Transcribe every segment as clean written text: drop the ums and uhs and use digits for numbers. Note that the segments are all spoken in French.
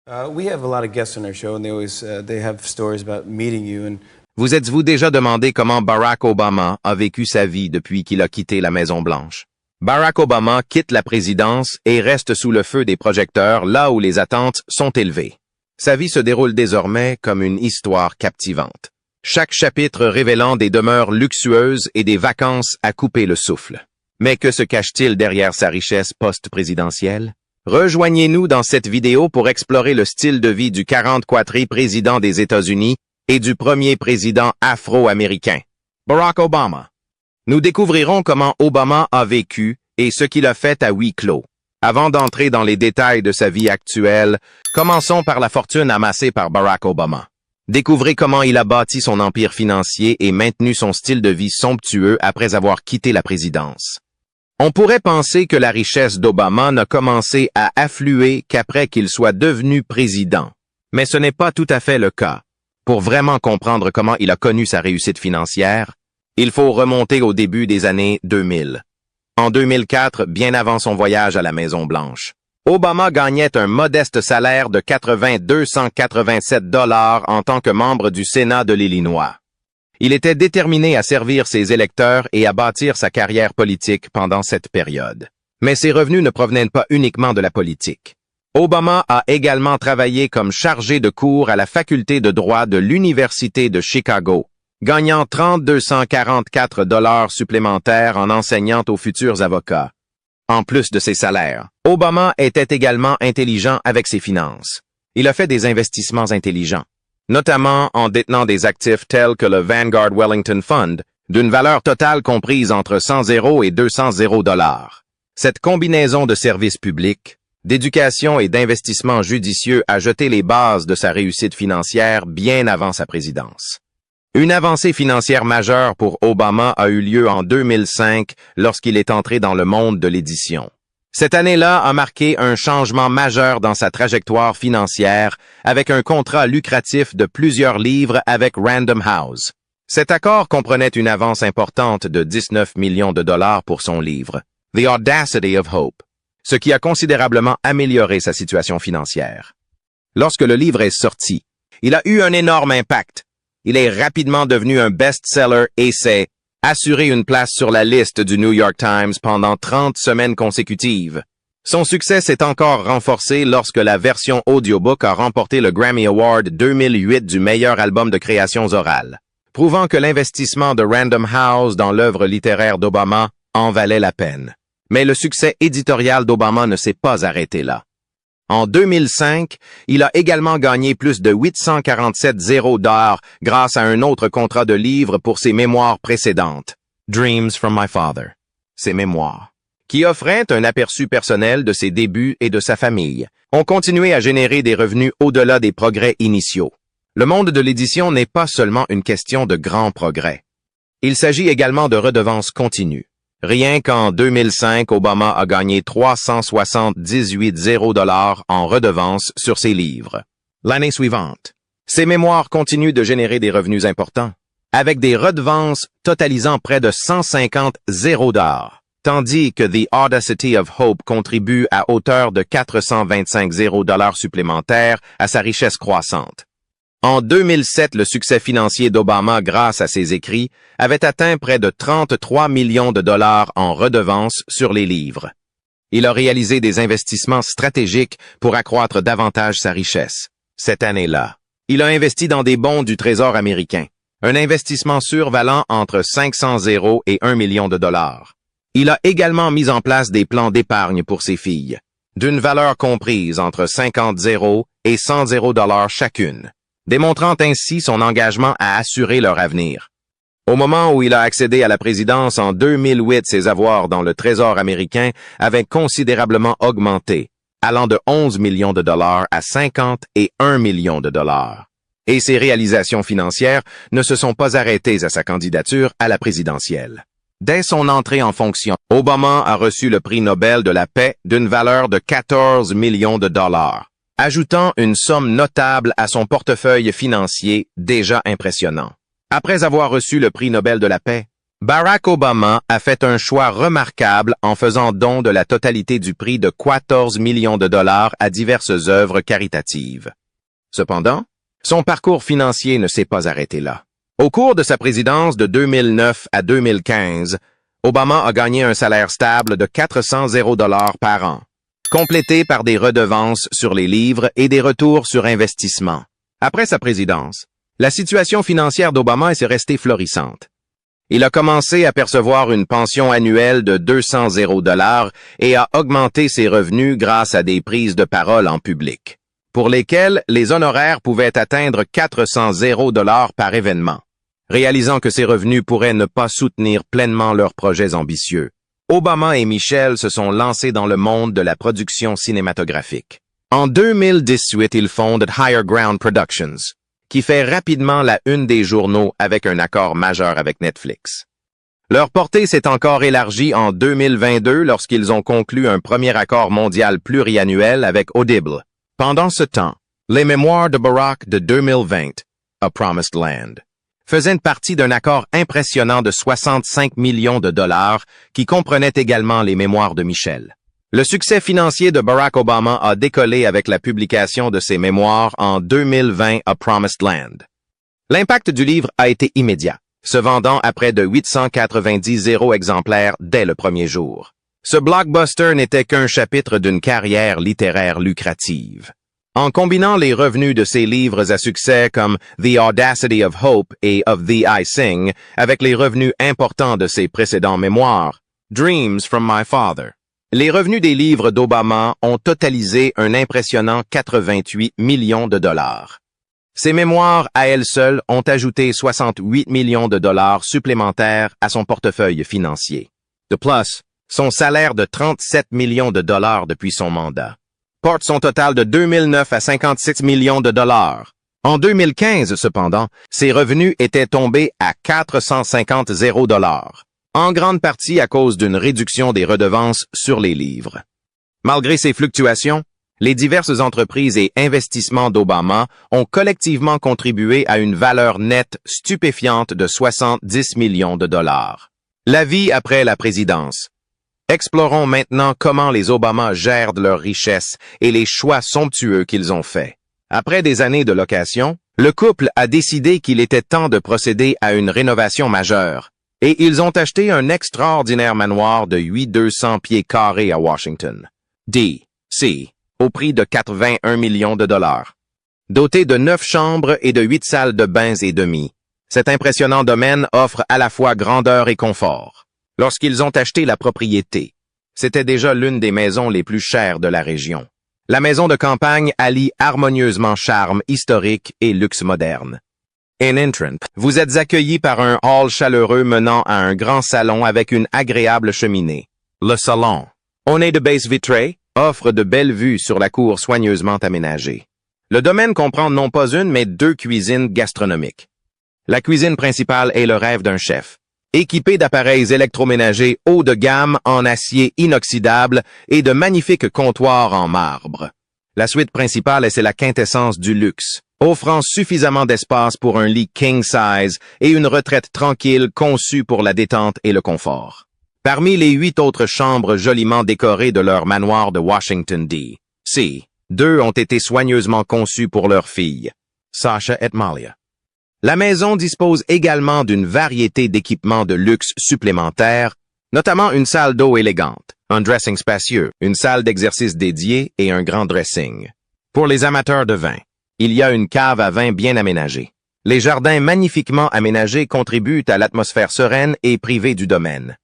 We have a lot of guests on our show, and they have stories about meeting you. And Vous êtes-vous déjà demandé comment Barack Obama a vécu sa vie depuis qu'il a quitté la Maison-Blanche? Barack Obama quitte la présidence et reste sous le feu des projecteurs là où les attentes sont élevées. Sa vie se déroule désormais comme une histoire captivante. Chaque chapitre révélant des demeures luxueuses et des vacances à couper le souffle. Mais que se cache-t-il derrière sa richesse post-présidentielle? Rejoignez-nous dans cette vidéo pour explorer le style de vie du 44e président des États-Unis et du premier président afro-américain, Barack Obama. Nous découvrirons comment Obama a vécu et ce qu'il a fait à huis clos. Avant d'entrer dans les détails de sa vie actuelle, commençons par la fortune amassée par Barack Obama. Découvrez comment il a bâti son empire financier et maintenu son style de vie somptueux après avoir quitté la présidence. On pourrait penser que la richesse d'Obama n'a commencé à affluer qu'après qu'il soit devenu président. Mais ce n'est pas tout à fait le cas. Pour vraiment comprendre comment il a connu sa réussite financière, il faut remonter au début des années 2000. En 2004, bien avant son voyage à la Maison-Blanche, Obama gagnait un modeste salaire de 287 $ en tant que membre du Sénat de l'Illinois. Il était déterminé à servir ses électeurs et à bâtir sa carrière politique pendant cette période. Mais ses revenus ne provenaient pas uniquement de la politique. Obama a également travaillé comme chargé de cours à la faculté de droit de l'Université de Chicago, gagnant 244 $ supplémentaires en enseignant aux futurs avocats. En plus de ses salaires, Obama était également intelligent avec ses finances. Il a fait des investissements intelligents, notamment en détenant des actifs tels que le Vanguard Wellington Fund, d'une valeur totale comprise entre 100 € et 200 $. Cette combinaison de services publics, d'éducation et d'investissements judicieux a jeté les bases de sa réussite financière bien avant sa présidence. Une avancée financière majeure pour Obama a eu lieu en 2005 lorsqu'il est entré dans le monde de l'édition. Cette année-là a marqué un changement majeur dans sa trajectoire financière avec un contrat lucratif de plusieurs livres avec Random House. Cet accord comprenait une avance importante de 19 millions de $ pour son livre, The Audacity of Hope, ce qui a considérablement amélioré sa situation financière. Lorsque le livre est sorti, il a eu un énorme impact. Il est rapidement devenu un best-seller et s'est assuré une place sur la liste du New York Times pendant 30 semaines consécutives. Son succès s'est encore renforcé lorsque la version audiobook a remporté le Grammy Award 2008 du meilleur album de créations orales, prouvant que l'investissement de Random House dans l'œuvre littéraire d'Obama en valait la peine. Mais le succès éditorial d'Obama ne s'est pas arrêté là. En 2005, il a également gagné plus de 847 $ grâce à un autre contrat de livre pour ses mémoires précédentes, Dreams from My Father, ses mémoires, qui offraient un aperçu personnel de ses débuts et de sa famille, ont continué à générer des revenus au-delà des progrès initiaux. Le monde de l'édition n'est pas seulement une question de grands progrès. Il s'agit également de redevances continues. Rien qu'en 2005, Obama a gagné 378 $ en redevances sur ses livres. L'année suivante, ses mémoires continuent de générer des revenus importants, avec des redevances totalisant près de 150 $, tandis que The Audacity of Hope contribue à hauteur de 425 $ supplémentaires à sa richesse croissante. En 2007, le succès financier d'Obama grâce à ses écrits avait atteint près de 33 millions de $ en redevances sur les livres. Il a réalisé des investissements stratégiques pour accroître davantage sa richesse. Cette année-là, il a investi dans des bons du Trésor américain, un investissement sûr valant entre 500 € et 1 million de $. Il a également mis en place des plans d'épargne pour ses filles, d'une valeur comprise entre 50 € et 100 $ chacune, démontrant ainsi son engagement à assurer leur avenir. Au moment où il a accédé à la présidence en 2008, ses avoirs dans le Trésor américain avaient considérablement augmenté, allant de 11 millions de $ à 51 millions de $. Et ses réalisations financières ne se sont pas arrêtées à sa candidature à la présidentielle. Dès son entrée en fonction, Obama a reçu le prix Nobel de la paix d'une valeur de 14 millions de $, ajoutant une somme notable à son portefeuille financier déjà impressionnant. Après avoir reçu le prix Nobel de la paix, Barack Obama a fait un choix remarquable en faisant don de la totalité du prix de 14 millions de dollars à diverses œuvres caritatives. Cependant, son parcours financier ne s'est pas arrêté là. Au cours de sa présidence de 2009 à 2015, Obama a gagné un salaire stable de 400 $ par an, complété par des redevances sur les livres et des retours sur investissement. Après sa présidence, la situation financière d'Obama est restée florissante. Il a commencé à percevoir une pension annuelle de 200 $ et a augmenté ses revenus grâce à des prises de parole en public, pour lesquelles les honoraires pouvaient atteindre 400 $ par événement. Réalisant que ces revenus pourraient ne pas soutenir pleinement leurs projets ambitieux, Obama et Michelle se sont lancés dans le monde de la production cinématographique. En 2018, ils fondent Higher Ground Productions, qui fait rapidement la une des journaux avec un accord majeur avec Netflix. Leur portée s'est encore élargie en 2022 lorsqu'ils ont conclu un premier accord mondial pluriannuel avec Audible. Pendant ce temps, les mémoires de Barack de 2020, A Promised Land, faisaient partie d'un accord impressionnant de 65 millions de dollars qui comprenait également les mémoires de Michelle. Le succès financier de Barack Obama a décollé avec la publication de ses mémoires en 2020 A Promised Land. L'impact du livre a été immédiat, se vendant à près de 890 000 exemplaires dès le premier jour. Ce blockbuster n'était qu'un chapitre d'une carrière littéraire lucrative. En combinant les revenus de ses livres à succès comme The Audacity of Hope et Of Thee I Sing avec les revenus importants de ses précédents mémoires, Dreams from My Father, les revenus des livres d'Obama ont totalisé un impressionnant 88 millions de dollars. Ces mémoires, à elles seules, ont ajouté 68 millions de dollars supplémentaires à son portefeuille financier. De plus, son salaire de 37 millions de dollars depuis son mandat porte son total de 2009 à 56 millions de dollars. En 2015, cependant, ses revenus étaient tombés à 450 $, en grande partie à cause d'une réduction des redevances sur les livres. Malgré ces fluctuations, les diverses entreprises et investissements d'Obama ont collectivement contribué à une valeur nette stupéfiante de 70 millions de dollars. La vie après la présidence. Explorons maintenant comment les Obama gèrent leurs richesses et les choix somptueux qu'ils ont faits. Après des années de location, le couple a décidé qu'il était temps de procéder à une rénovation majeure, et ils ont acheté un extraordinaire manoir de 800 pieds carrés à Washington, D.C., au prix de 81 millions de dollars. Doté de 9 chambres et de 8 salles de bains et demi, cet impressionnant domaine offre à la fois grandeur et confort. Lorsqu'ils ont acheté la propriété, c'était déjà l'une des maisons les plus chères de la région. La maison de campagne allie harmonieusement charme historique et luxe moderne. In entrant, vous êtes accueilli par un hall chaleureux menant à un grand salon avec une agréable cheminée. Le salon, orné de baies vitrées, offre de belles vues sur la cour soigneusement aménagée. Le domaine comprend non pas une, mais 2 cuisines gastronomiques. La cuisine principale est le rêve d'un chef, équipée d'appareils électroménagers haut de gamme en acier inoxydable et de magnifiques comptoirs en marbre. La suite principale c'est la quintessence du luxe, offrant suffisamment d'espace pour un lit king size et une retraite tranquille conçue pour la détente et le confort. Parmi les 8 autres chambres joliment décorées de leur manoir de Washington, D.C., 2 ont été soigneusement conçues pour leurs filles, Sasha et Malia. La maison dispose également d'une variété d'équipements de luxe supplémentaires, notamment une salle d'eau élégante, un dressing spacieux, une salle d'exercice dédiée et un grand dressing. Pour les amateurs de vin, il y a une cave à vin bien aménagée. Les jardins magnifiquement aménagés contribuent à l'atmosphère sereine et privée du domaine.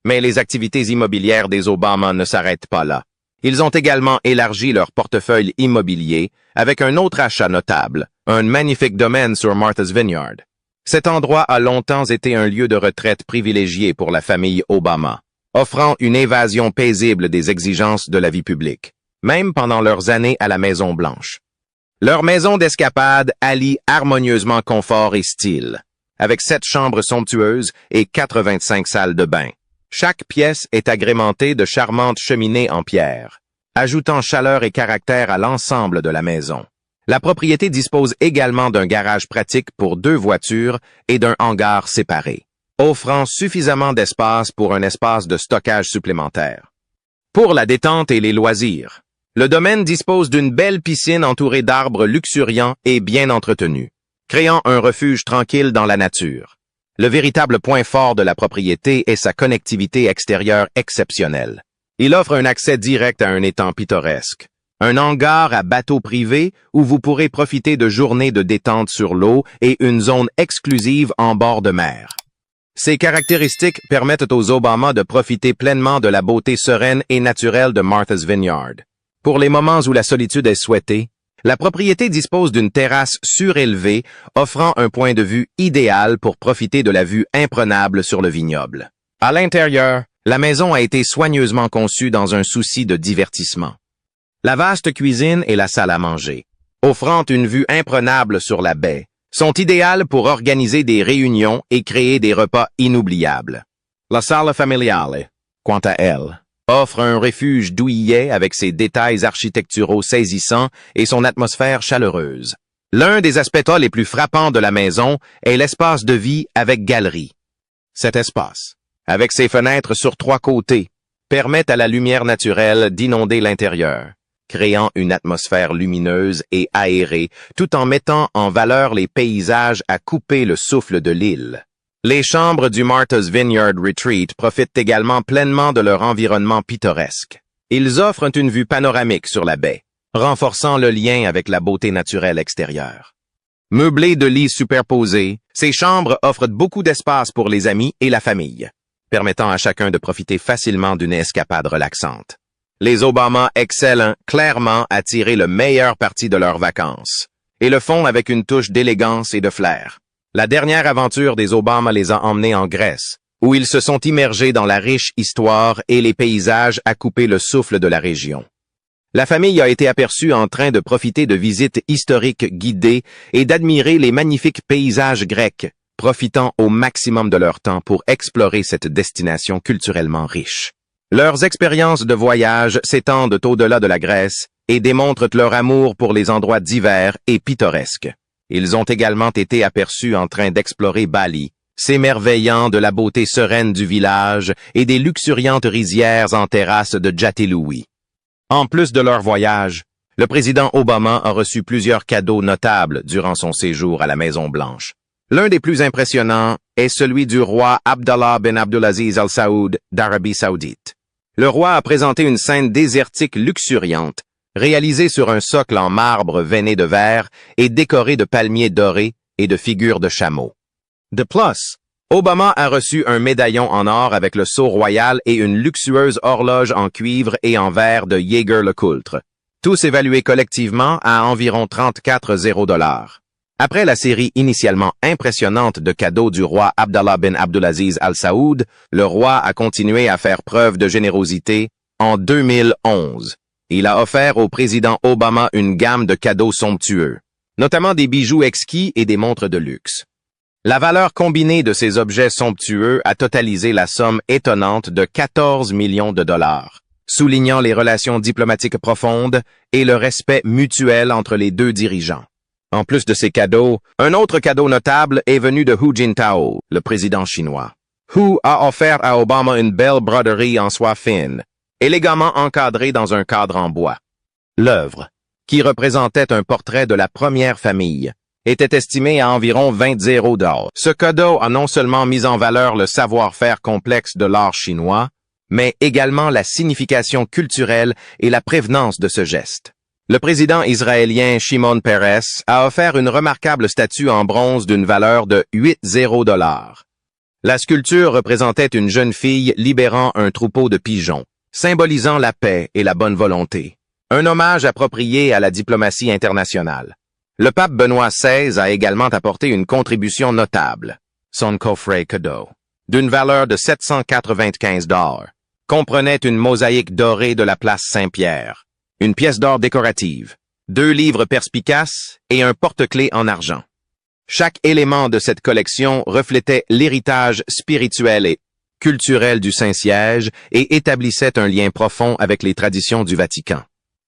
Mais les activités immobilières des Obama ne s'arrêtent pas là. Ils ont également élargi leur portefeuille immobilier avec un autre achat notable, un magnifique domaine sur Martha's Vineyard. Cet endroit a longtemps été un lieu de retraite privilégié pour la famille Obama, offrant une évasion paisible des exigences de la vie publique, même pendant leurs années à la Maison-Blanche. Leur maison d'escapade allie harmonieusement confort et style, avec 7 chambres somptueuses et 85 salles de bain. Chaque pièce est agrémentée de charmantes cheminées en pierre, ajoutant chaleur et caractère à l'ensemble de la maison. La propriété dispose également d'un garage pratique pour 2 voitures et d'un hangar séparé. offrant suffisamment d'espace pour un espace de stockage supplémentaire. Pour la détente et les loisirs, le domaine dispose d'une belle piscine entourée d'arbres luxuriants et bien entretenus, créant un refuge tranquille dans la nature. Le véritable point fort de la propriété est sa connectivité extérieure exceptionnelle. Il offre un accès direct à un étang pittoresque, un hangar à bateau privé où vous pourrez profiter de journées de détente sur l'eau et une zone exclusive en bord de mer. Ces caractéristiques permettent aux Obama de profiter pleinement de la beauté sereine et naturelle de Martha's Vineyard. Pour les moments où la solitude est souhaitée, la propriété dispose d'une terrasse surélevée offrant un point de vue idéal pour profiter de la vue imprenable sur le vignoble. À l'intérieur, la maison a été soigneusement conçue dans un souci de divertissement. La vaste cuisine et la salle à manger, offrant une vue imprenable sur la baie, sont idéales pour organiser des réunions et créer des repas inoubliables. La salle familiale, quant à elle, offre un refuge douillet avec ses détails architecturaux saisissants et son atmosphère chaleureuse. L'un des aspects les plus frappants de la maison est l'espace de vie avec galerie. Cet espace, avec ses fenêtres sur 3 côtés, permet à la lumière naturelle d'inonder l'intérieur, créant une atmosphère lumineuse et aérée, tout en mettant en valeur les paysages à couper le souffle de l'île. Les chambres du Martha's Vineyard Retreat profitent également pleinement de leur environnement pittoresque. Ils offrent une vue panoramique sur la baie, renforçant le lien avec la beauté naturelle extérieure. Meublées de lits superposés, ces chambres offrent beaucoup d'espace pour les amis et la famille, permettant à chacun de profiter facilement d'une escapade relaxante. Les Obama excellent clairement à tirer le meilleur parti de leurs vacances, et le font avec une touche d'élégance et de flair. La dernière aventure des Obama les a emmenés en Grèce, où ils se sont immergés dans la riche histoire et les paysages à couper le souffle de la région. La famille a été aperçue en train de profiter de visites historiques guidées et d'admirer les magnifiques paysages grecs, profitant au maximum de leur temps pour explorer cette destination culturellement riche. Leurs expériences de voyage s'étendent au-delà de la Grèce et démontrent leur amour pour les endroits divers et pittoresques. Ils ont également été aperçus en train d'explorer Bali, s'émerveillant de la beauté sereine du village et des luxuriantes rizières en terrasse de Jatiluwi. En plus de leur voyage, le président Obama a reçu plusieurs cadeaux notables durant son séjour à la Maison-Blanche. L'un des plus impressionnants est celui du roi Abdallah bin Abdulaziz Al Saoud d'Arabie Saoudite. Le roi a présenté une scène désertique luxuriante, réalisée sur un socle en marbre veiné de verre et décoré de palmiers dorés et de figures de chameaux. De plus, Obama a reçu un médaillon en or avec le sceau royal et une luxueuse horloge en cuivre et en verre de Jaeger-LeCoultre, tous évalués collectivement à environ 34,0 $. Après la série initialement impressionnante de cadeaux du roi Abdallah bin Abdulaziz Al Saoud, le roi a continué à faire preuve de générosité en 2011. Il a offert au président Obama une gamme de cadeaux somptueux, notamment des bijoux exquis et des montres de luxe. La valeur combinée de ces objets somptueux a totalisé la somme étonnante de 14 millions de dollars, soulignant les relations diplomatiques profondes et le respect mutuel entre les deux dirigeants. En plus de ces cadeaux, un autre cadeau notable est venu de Hu Jintao, le président chinois. Hu a offert à Obama une belle broderie en soie fine, élégamment encadrée dans un cadre en bois. L'œuvre, qui représentait un portrait de la première famille, était estimée à environ 20 $. Ce cadeau a non seulement mis en valeur le savoir-faire complexe de l'art chinois, mais également la signification culturelle et la prévenance de ce geste. Le président israélien Shimon Peres a offert une remarquable statue en bronze d'une valeur de 8,0 $. La sculpture représentait une jeune fille libérant un troupeau de pigeons, symbolisant la paix et la bonne volonté. Un hommage approprié à la diplomatie internationale. Le pape Benoît XVI a également apporté une contribution notable, son coffret cadeau, d'une valeur de 795 $, comprenait une mosaïque dorée de la place Saint-Pierre, une pièce d'or décorative, 2 livres perspicaces et un porte-clés en argent. Chaque élément de cette collection reflétait l'héritage spirituel et culturel du Saint-Siège et établissait un lien profond avec les traditions du Vatican.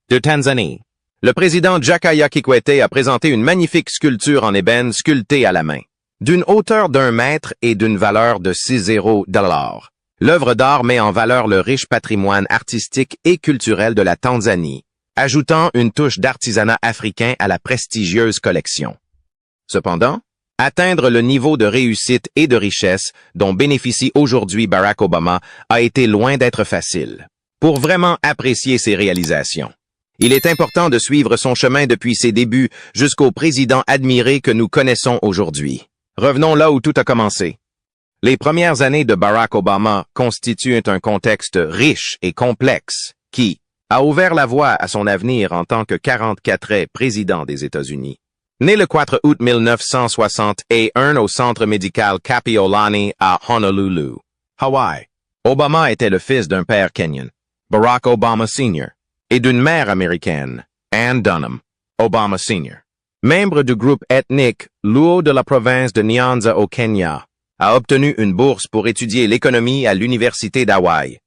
De Tanzanie, le président Jakaya Kikwete a présenté une magnifique sculpture en ébène sculptée à la main. D'une hauteur d'1 mètre et d'une valeur de 60 $. L'œuvre d'art met en valeur le riche patrimoine artistique et culturel de la Tanzanie, ajoutant une touche d'artisanat africain à la prestigieuse collection. Cependant, atteindre le niveau de réussite et de richesse dont bénéficie aujourd'hui Barack Obama a été loin d'être facile. Pour vraiment apprécier ses réalisations, il est important de suivre son chemin depuis ses débuts jusqu'au président admiré que nous connaissons aujourd'hui. Revenons là où tout a commencé. Les premières années de Barack Obama constituent un contexte riche et complexe qui a ouvert la voie à son avenir en tant que 44e président des États-Unis. Né le 4 août 1961 au centre médical Kapiolani à Honolulu, Hawaï, Obama était le fils d'un père kenyan, Barack Obama Sr., et d'une mère américaine, Ann Dunham, Obama Sr. Membre du groupe ethnique Luo de la province de Nyanza au Kenya, a obtenu une bourse pour étudier l'économie à l'Université d'Hawaï.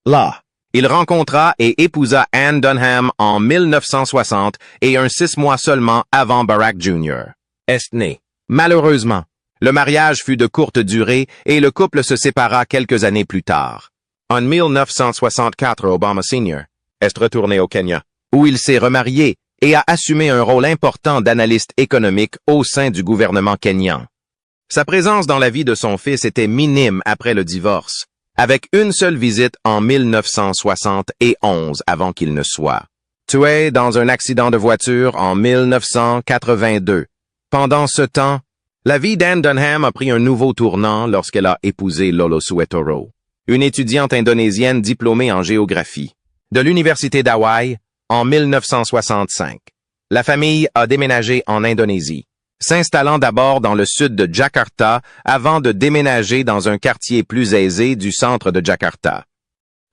Là, il rencontra et épousa Ann Dunham en 1960 et 6 mois seulement avant Barack Jr. est né. Malheureusement, le mariage fut de courte durée et le couple se sépara quelques années plus tard. En 1964, Obama Sr. est retourné au Kenya, où il s'est remarié et a assumé un rôle important d'analyste économique au sein du gouvernement kényan. Sa présence dans la vie de son fils était minime après le divorce, avec une seule visite en 1971 avant qu'il ne soit tué dans un accident de voiture en 1982. Pendant ce temps, la vie d'Ann Dunham a pris un nouveau tournant lorsqu'elle a épousé Lolo Suetoro, une étudiante indonésienne diplômée en géographie, de l'Université d'Hawaï en 1965. La famille a déménagé en Indonésie, s'installant d'abord dans le sud de Jakarta avant de déménager dans un quartier plus aisé du centre de Jakarta.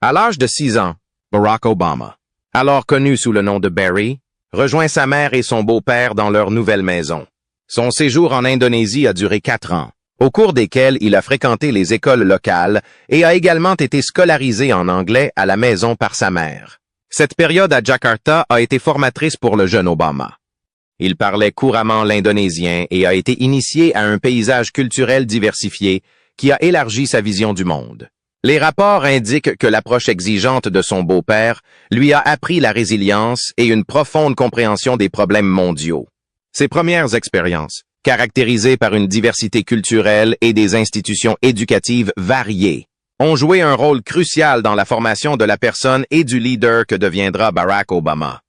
À l'âge de 6 ans, Barack Obama, alors connu sous le nom de Barry, rejoint sa mère et son beau-père dans leur nouvelle maison. Son séjour en Indonésie a duré 4 ans, au cours desquels il a fréquenté les écoles locales et a également été scolarisé en anglais à la maison par sa mère. Cette période à Jakarta a été formatrice pour le jeune Obama. Il parlait couramment l'indonésien et a été initié à un paysage culturel diversifié qui a élargi sa vision du monde. Les rapports indiquent que l'approche exigeante de son beau-père lui a appris la résilience et une profonde compréhension des problèmes mondiaux. Ses premières expériences, caractérisées par une diversité culturelle et des institutions éducatives variées, ont joué un rôle crucial dans la formation de la personne et du leader que deviendra Barack Obama.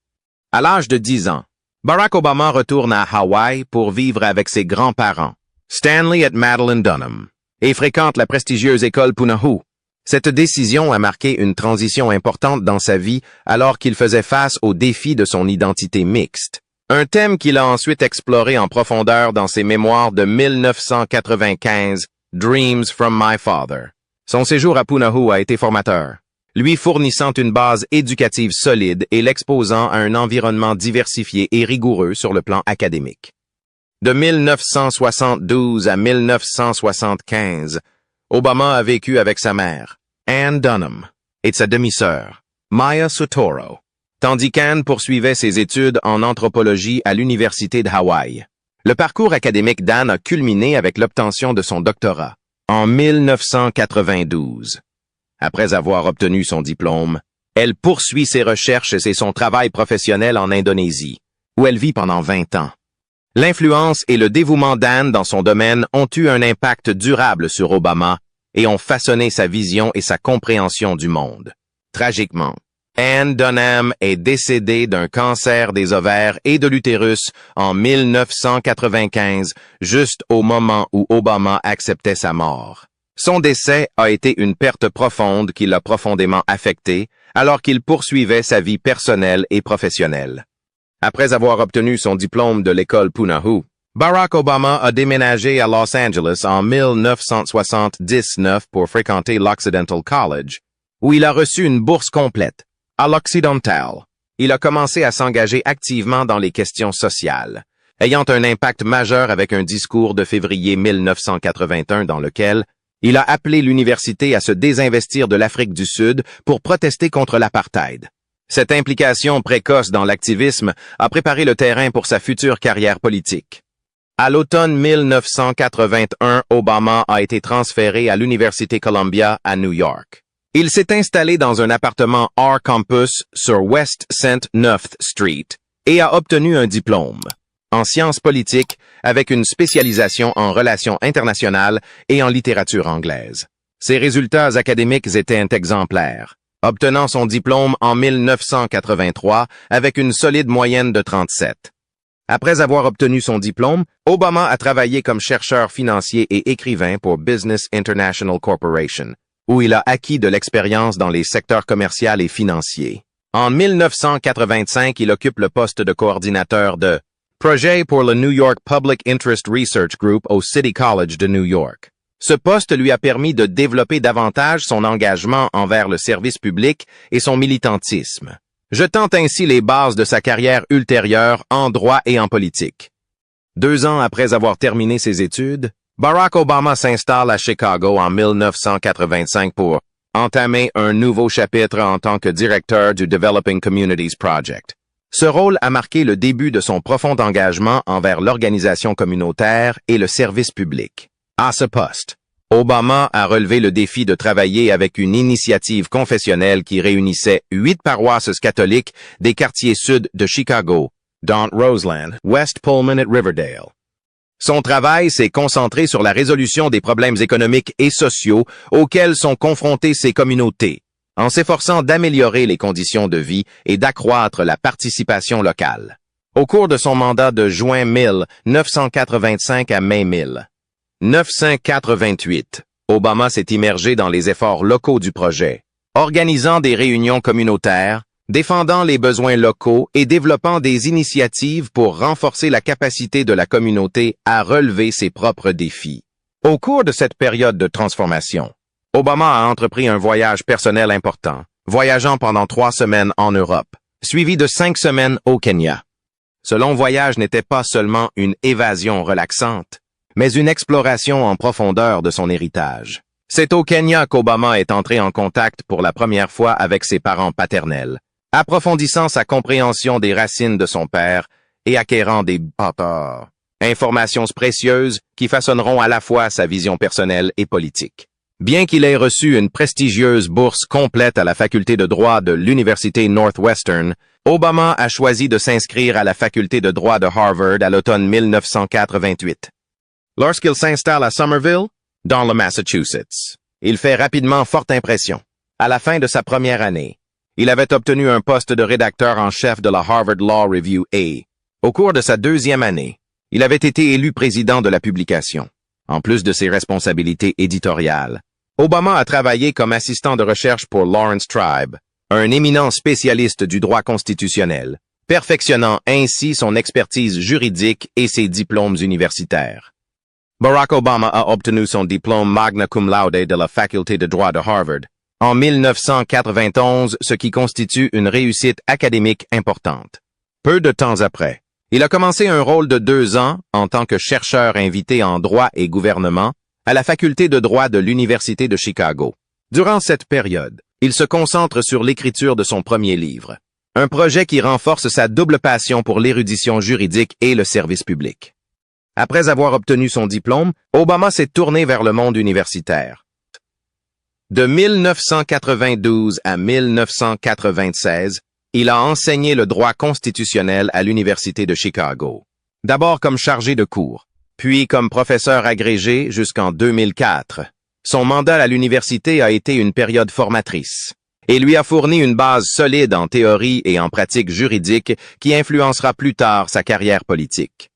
À l'âge de 10 ans, Barack Obama retourne à Hawaï pour vivre avec ses grands-parents, Stanley et Madeline Dunham, et fréquente la prestigieuse école Punahou. Cette décision a marqué une transition importante dans sa vie alors qu'il faisait face au défi de son identité mixte, un thème qu'il a ensuite exploré en profondeur dans ses mémoires de 1995, Dreams from My Father. Son séjour à Punahou a été formateur, lui fournissant une base éducative solide et l'exposant à un environnement diversifié et rigoureux sur le plan académique. De 1972 à 1975, Obama a vécu avec sa mère, Ann Dunham, et sa demi-sœur, Maya Sotoro, tandis qu'Ann poursuivait ses études en anthropologie à l'Université de Hawaï. Le parcours académique d'Ann a culminé avec l'obtention de son doctorat en 1992. Après avoir obtenu son diplôme, elle poursuit ses recherches et son travail professionnel en Indonésie, où elle vit pendant 20 ans. L'influence et le dévouement d'Ann dans son domaine ont eu un impact durable sur Obama et ont façonné sa vision et sa compréhension du monde. Tragiquement, Ann Dunham est décédée d'un cancer des ovaires et de l'utérus en 1995, juste au moment où Obama acceptait sa mort. Son décès a été une perte profonde qui l'a profondément affecté alors qu'il poursuivait sa vie personnelle et professionnelle. Après avoir obtenu son diplôme de l'école Punahou, Barack Obama a déménagé à Los Angeles en 1979 pour fréquenter l'Occidental College, où il a reçu une bourse complète. À l'Occidental, il a commencé à s'engager activement dans les questions sociales, ayant un impact majeur avec un discours de février 1981 dans lequel il a appelé l'université à se désinvestir de l'Afrique du Sud pour protester contre l'apartheid. Cette implication précoce dans l'activisme a préparé le terrain pour sa future carrière politique. À l'automne 1981, Obama a été transféré à l'Université Columbia à New York. Il s'est installé dans un appartement hors campus sur West St. 9th Street et a obtenu un diplôme en sciences politiques avec une spécialisation en relations internationales et en littérature anglaise. Ses résultats académiques étaient exemplaires, obtenant son diplôme en 1983 avec une solide moyenne de 37. Après avoir obtenu son diplôme, Obama a travaillé comme chercheur financier et écrivain pour Business International Corporation, où il a acquis de l'expérience dans les secteurs commercial et financiers. En 1985, il occupe le poste de coordinateur de projet pour le New York Public Interest Research Group au City College de New York. Ce poste lui a permis de développer davantage son engagement envers le service public et son militantisme, jetant ainsi les bases de sa carrière ultérieure en droit et en politique. 2 ans après avoir terminé ses études, Barack Obama s'installe à Chicago en 1985 pour entamer un nouveau chapitre en tant que directeur du Developing Communities Project. Ce rôle a marqué le début de son profond engagement envers l'organisation communautaire et le service public. À ce poste, Obama a relevé le défi de travailler avec une initiative confessionnelle qui réunissait 8 paroisses catholiques des quartiers sud de Chicago, dont Roseland, West Pullman et Riverdale. Son travail s'est concentré sur la résolution des problèmes économiques et sociaux auxquels sont confrontées ces communautés, en s'efforçant d'améliorer les conditions de vie et d'accroître la participation locale. Au cours de son mandat de juin 1985 à mai 1988, Obama s'est immergé dans les efforts locaux du projet, organisant des réunions communautaires, défendant les besoins locaux et développant des initiatives pour renforcer la capacité de la communauté à relever ses propres défis. Au cours de cette période de transformation, Obama a entrepris un voyage personnel important, voyageant pendant 3 semaines en Europe, suivi de 5 semaines au Kenya. Ce long voyage n'était pas seulement une évasion relaxante, mais une exploration en profondeur de son héritage. C'est au Kenya qu'Obama est entré en contact pour la première fois avec ses parents paternels, approfondissant sa compréhension des racines de son père et acquérant des informations précieuses qui façonneront à la fois sa vision personnelle et politique. Bien qu'il ait reçu une prestigieuse bourse complète à la faculté de droit de l'Université Northwestern, Obama a choisi de s'inscrire à la faculté de droit de Harvard à l'automne 1988. Lorsqu'il s'installe à Somerville, dans le Massachusetts, il fait rapidement forte impression. À la fin de sa première année, il avait obtenu un poste de rédacteur en chef de la Harvard Law Review et, au cours de sa 2e année, il avait été élu président de la publication. En plus de ses responsabilités éditoriales, Obama a travaillé comme assistant de recherche pour Lawrence Tribe, un éminent spécialiste du droit constitutionnel, perfectionnant ainsi son expertise juridique et ses diplômes universitaires. Barack Obama a obtenu son diplôme magna cum laude de la faculté de droit de Harvard en 1991, ce qui constitue une réussite académique importante. Peu de temps après, il a commencé un rôle de 2 ans en tant que chercheur invité en droit et gouvernement à la faculté de droit de l'Université de Chicago. Durant cette période, il se concentre sur l'écriture de son premier livre, un projet qui renforce sa double passion pour l'érudition juridique et le service public. Après avoir obtenu son diplôme, Obama s'est tourné vers le monde universitaire. De 1992 à 1996, il a enseigné le droit constitutionnel à l'Université de Chicago. D'abord comme chargé de cours, puis comme professeur agrégé jusqu'en 2004. Son mandat à l'université a été une période formatrice et lui a fourni une base solide en théorie et en pratique juridique qui influencera plus tard sa carrière politique.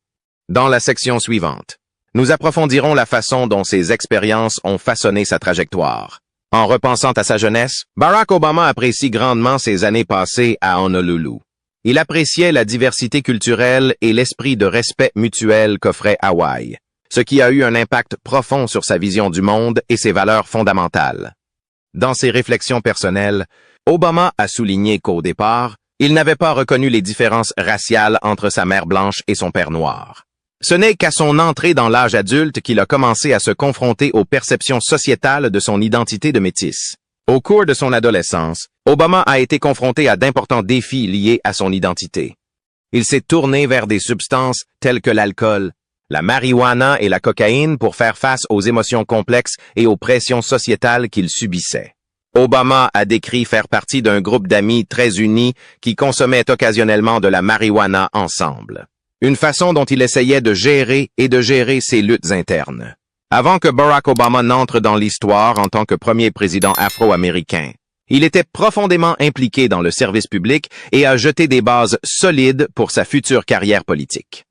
Dans la section suivante, nous approfondirons la façon dont ces expériences ont façonné sa trajectoire. En repensant à sa jeunesse, Barack Obama apprécie grandement ses années passées à Honolulu. Il appréciait la diversité culturelle et l'esprit de respect mutuel qu'offrait Hawaï, ce qui a eu un impact profond sur sa vision du monde et ses valeurs fondamentales. Dans ses réflexions personnelles, Obama a souligné qu'au départ, il n'avait pas reconnu les différences raciales entre sa mère blanche et son père noir. Ce n'est qu'à son entrée dans l'âge adulte qu'il a commencé à se confronter aux perceptions sociétales de son identité de métis. Au cours de son adolescence, Obama a été confronté à d'importants défis liés à son identité. Il s'est tourné vers des substances telles que l'alcool, la marijuana et la cocaïne pour faire face aux émotions complexes et aux pressions sociétales qu'il subissait. Obama a décrit faire partie d'un groupe d'amis très unis qui consommaient occasionnellement de la marijuana ensemble. Une façon dont il essayait de gérer ses luttes internes. Avant que Barack Obama n'entre dans l'histoire en tant que premier président afro-américain, il était profondément impliqué dans le service public et a jeté des bases solides pour sa future carrière politique.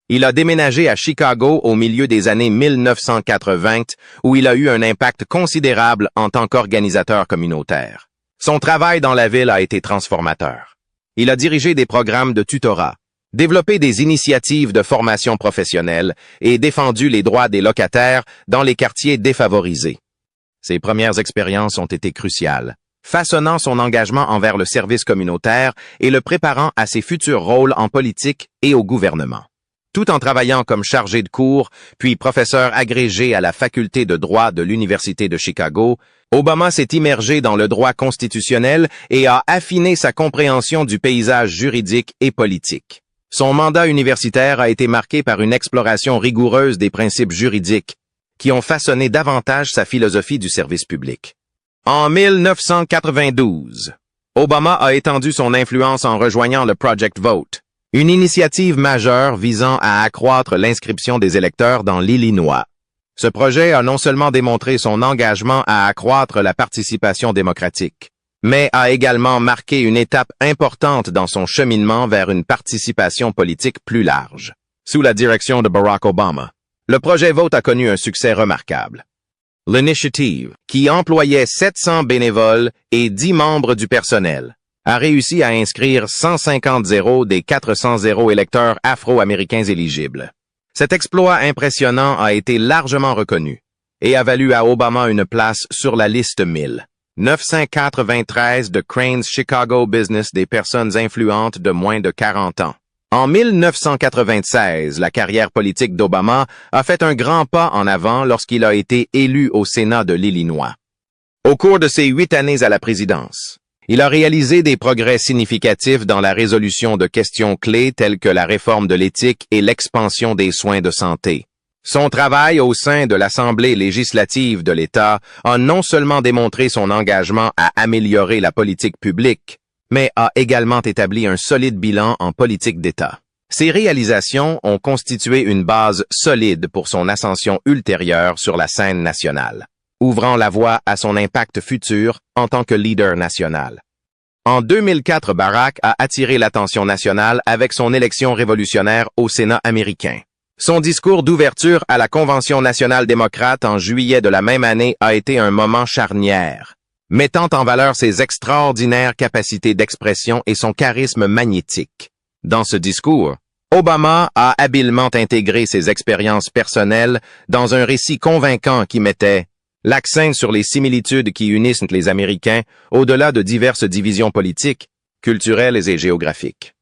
Il a déménagé à Chicago au milieu des années 1980, où il a eu un impact considérable en tant qu'organisateur communautaire. Son travail dans la ville a été transformateur. Il a dirigé des programmes de tutorat, développé des initiatives de formation professionnelle et défendu les droits des locataires dans les quartiers défavorisés. Ses premières expériences ont été cruciales, façonnant son engagement envers le service communautaire et le préparant à ses futurs rôles en politique et au gouvernement. Tout en travaillant comme chargé de cours, puis professeur agrégé à la faculté de droit de l'Université de Chicago, Obama s'est immergé dans le droit constitutionnel et a affiné sa compréhension du paysage juridique et politique. Son mandat universitaire a été marqué par une exploration rigoureuse des principes juridiques, qui ont façonné davantage sa philosophie du service public. En 1992, Obama a étendu son influence en rejoignant le Project Vote, une initiative majeure visant à accroître l'inscription des électeurs dans l'Illinois. Ce projet a non seulement démontré son engagement à accroître la participation démocratique, mais a également marqué une étape importante dans son cheminement vers une participation politique plus large. Sous la direction de Barack Obama, le projet Vote a connu un succès remarquable. L'initiative, qui employait 700 bénévoles et 10 membres du personnel, a réussi à inscrire 150 zéros des 400 zéros électeurs afro-américains éligibles. Cet exploit impressionnant a été largement reconnu et a valu à Obama une place sur la liste 1993 de Crain's Chicago Business des personnes influentes de moins de 40 ans. En 1996, la carrière politique d'Obama a fait un grand pas en avant lorsqu'il a été élu au Sénat de l'Illinois. Au cours de ses 8 années à la présidence, il a réalisé des progrès significatifs dans la résolution de questions clés telles que la réforme de l'éthique et l'expansion des soins de santé. Son travail au sein de l'Assemblée législative de l'État a non seulement démontré son engagement à améliorer la politique publique, mais a également établi un solide bilan en politique d'État. Ces réalisations ont constitué une base solide pour son ascension ultérieure sur la scène nationale, ouvrant la voie à son impact futur en tant que leader national. En 2004, Barack a attiré l'attention nationale avec son élection révolutionnaire au Sénat américain. Son discours d'ouverture à la Convention nationale démocrate en juillet de la même année a été un moment charnière, mettant en valeur ses extraordinaires capacités d'expression et son charisme magnétique. Dans ce discours, Obama a habilement intégré ses expériences personnelles dans un récit convaincant qui mettait l'accent sur les similitudes qui unissent les Américains au-delà de diverses divisions politiques, culturelles et géographiques.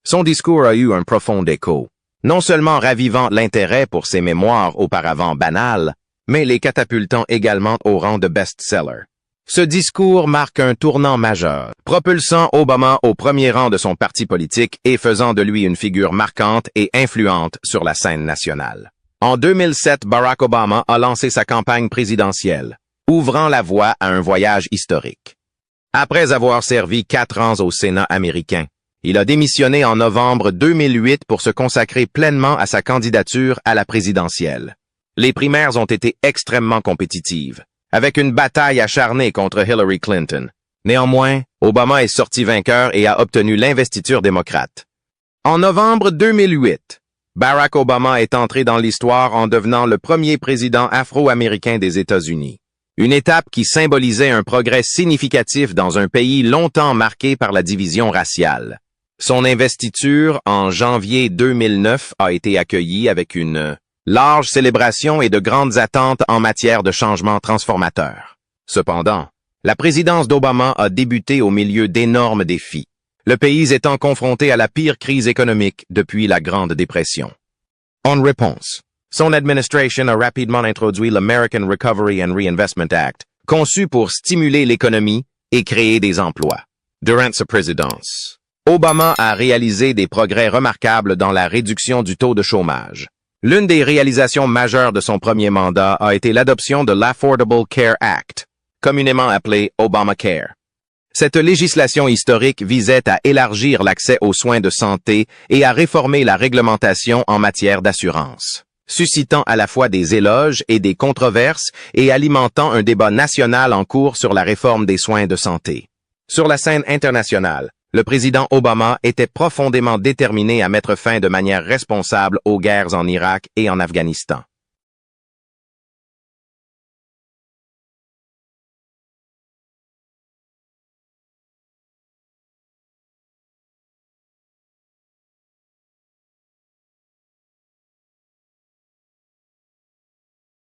Son discours a eu un profond écho, non seulement ravivant l'intérêt pour ses mémoires auparavant banales, mais les catapultant également au rang de best-seller. Ce discours marque un tournant majeur, propulsant Obama au premier rang de son parti politique et faisant de lui une figure marquante et influente sur la scène nationale. En 2007, Barack Obama a lancé sa campagne présidentielle, ouvrant la voie à un voyage historique. Après avoir servi 4 ans au Sénat américain, il a démissionné en novembre 2008 pour se consacrer pleinement à sa candidature à la présidentielle. Les primaires ont été extrêmement compétitives, avec une bataille acharnée contre Hillary Clinton. Néanmoins, Obama est sorti vainqueur et a obtenu l'investiture démocrate. En novembre 2008, Barack Obama est entré dans l'histoire en devenant le premier président afro-américain des États-Unis. Une étape qui symbolisait un progrès significatif dans un pays longtemps marqué par la division raciale. Son investiture en janvier 2009 a été accueillie avec une large célébration et de grandes attentes en matière de changements transformateurs. Cependant, la présidence d'Obama a débuté au milieu d'énormes défis, le pays étant confronté à la pire crise économique depuis la Grande Dépression. En réponse, son administration a rapidement introduit l'American Recovery and Reinvestment Act, conçu pour stimuler l'économie et créer des emplois. Durant sa présidence, Obama a réalisé des progrès remarquables dans la réduction du taux de chômage, L'une des réalisations majeures de son premier mandat a été l'adoption de l'Affordable Care Act, communément appelé Obamacare. Cette législation historique visait à élargir l'accès aux soins de santé et à réformer la réglementation en matière d'assurance, suscitant à la fois des éloges et des controverses et alimentant un débat national en cours sur la réforme des soins de santé. Sur la scène internationale, le président Obama était profondément déterminé à mettre fin de manière responsable aux guerres en Irak et en Afghanistan.